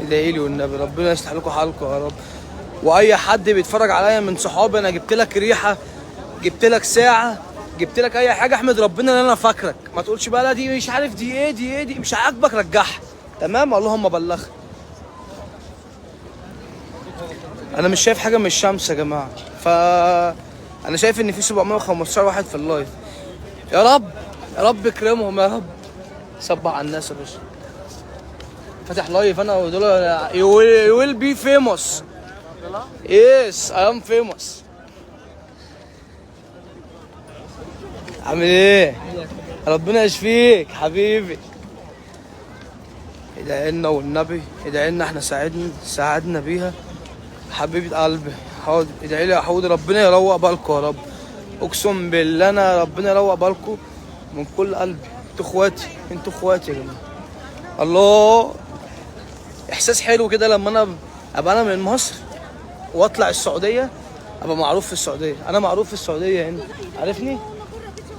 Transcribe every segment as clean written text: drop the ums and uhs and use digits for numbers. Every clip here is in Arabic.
ادعي لي والنبي ربنا يصلح لكم حالكم يا رب. واي حد بيتفرج عليا من صحابي، انا جبت لك ريحه، جبت لك ساعه، جبت لك اي حاجه، احمد ربنا ان انا فاكرك. ما تقولش بقى لا دي مش عارف دي ايه دي ايه دي مش عاجبك، رجعها. تمام، اللهم بلغ. انا مش شايف حاجه من الشمس يا جماعه، انا شايف ان في 715 واحد في اللايف. يا رب يا رب اكرمهم يا رب. صبح على الناس يا باشا. فاتح لايف انا ودول. you will be famous. yes I am famous. عامل ايه؟ ربنا يشفيك حبيبي. ادعي لنا والنبي، ادعي لنا احنا ساعدنا بيها حبيبة قلبي. حاضر ادعي لي يا حود، ربنا يروق بالكم يا رب. اقسم بالله انا ربنا يروق بالكم من كل قلبي. انتوا اخواتي، انتوا اخواتي يا جماعه. الله، احساس حلو كده لما انا ابقى انا من مصر واطلع السعوديه، ابقى معروف في السعوديه. انا معروف في السعوديه هنا، عارفني؟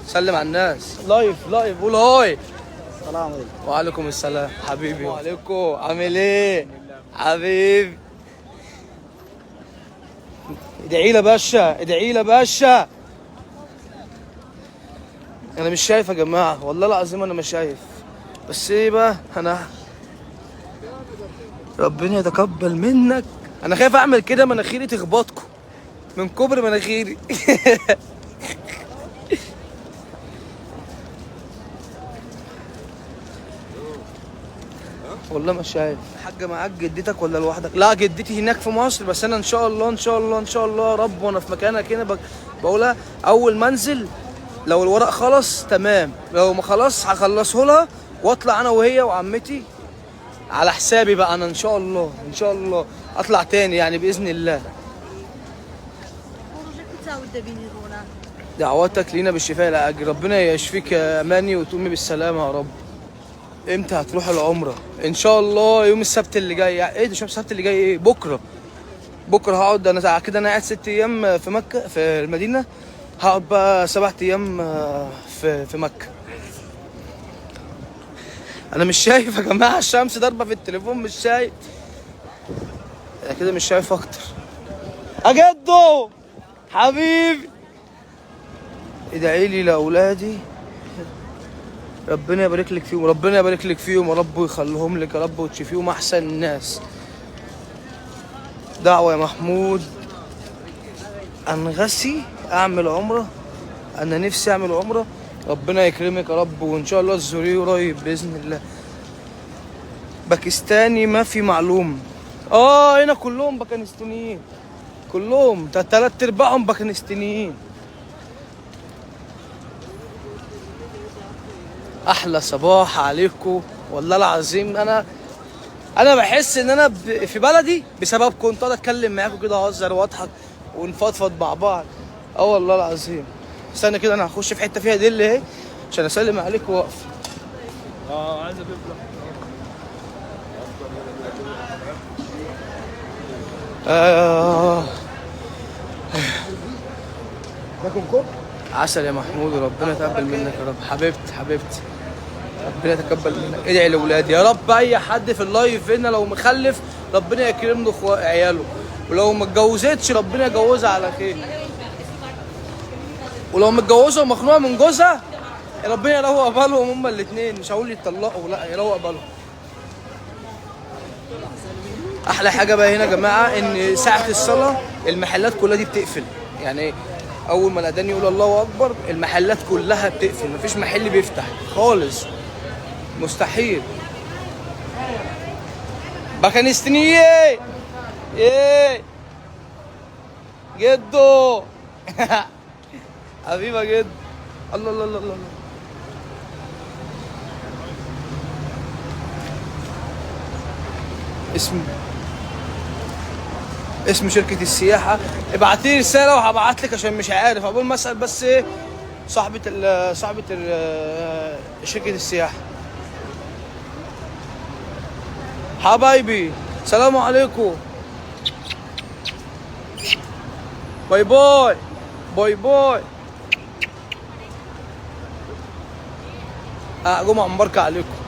سلم على الناس. لايف قول هاي. السلام عليكم. وعليكم السلام حبيبي. وعليكم، عامل ايه حبيبي؟ ادعي لي يا باشا، ادعي لي يا باشا. انا مش شايف يا جماعه، والله العظيم انا مش شايف. بس ايه بقى، انا ربنا يتقبل منك. انا خايف اعمل كده مناخيري تخبطكم من كبر مناخيري. والله مش شايف. حاجه معاك جدتك ولا لوحدك؟ لا جدتي هناك في مصر، بس انا ان شاء الله ان شاء الله ان شاء الله يا رب وانا في مكانك هنا بقولها اول ما انزل. لو الورق خلص تمام، لو ما خلص هخلصه لها واطلع انا وهي وعمتي على حسابي بقى. انا ان شاء الله ان شاء الله اطلع تاني يعني باذن الله. دعواتك لينا بالشفاء لا اجر. ربنا يشفيك يا اماني وتقومي بالسلامه يا رب. امتى هتروح العمره؟ ان شاء الله يوم السبت اللي جاي. ايه ده يوم السبت اللي جاي؟ ايه بكره؟ بكره هقعد انا كده. انا قاعد 6 ايام في مكه في المدينه، هقعد بقى 7 ايام في مكه. انا مش شايف يا جماعه، الشمس ضاربه في التليفون مش شايف. انا كده مش شايف اكتر. اجدو حبيبي ادعي لي لاولادي ربنا يبارك لك فيهم، ربنا يبارك لك فيهم يا رب ويخليهم لك يا رب وتشوفيهم احسن الناس. دعوه يا محمود انغسي اعمل عمره. انا نفسي اعمل عمره، ربنا يكرمك يا رب وان شاء الله تزوريه قريب باذن الله. باكستاني ما في معلوم. هنا كلهم باكستانيين، كلهم 3/4 باكستانيين. احلى صباح عليكم والله العظيم. انا بحس ان انا في بلدي بسببكم. كنت اقعد اتكلم معاكم كده اهزر واضحك ونفضفض مع بعض. والله العظيم. استنى كده انا هخش في حته فيها دل اهي عشان اسلم عليكم واقف. عايز ابيض. باكل كوب عسل يا محمود وربنا يتقبل منك يا رب. حبيبتي ربنا يتقبل منك. ادعي لاولادي يا رب. اي حد في اللايف هنا لو مخلف ربنا يكرم له عياله، ولو ما اتجوزتش ربنا يجوزها على خير، ولو متجوزه ومخنوقه من جوزها ربنا يروق بالهم هما الاثنين. مش هقول يتطلقوا، لا يروق بالهم. احلى حاجه بقى هنا يا جماعه ان ساعه الصلاه المحلات كلها دي بتقفل. يعني اول ما الاذان يقول الله اكبر المحلات كلها بتقفل، مفيش محل بيفتح خالص، مستحيل. باكستانية ايه جدو. حبيبه جد. الله الله الله الله. اسم شركة السياحة. ابعتي لي رسالة وهبعت لك عشان مش عارف اقول ما اسال بس ايه صاحبة شركة السياحة. حبايبي سلام عليكم. باي باي باي باي. جمعة مباركة عليكم.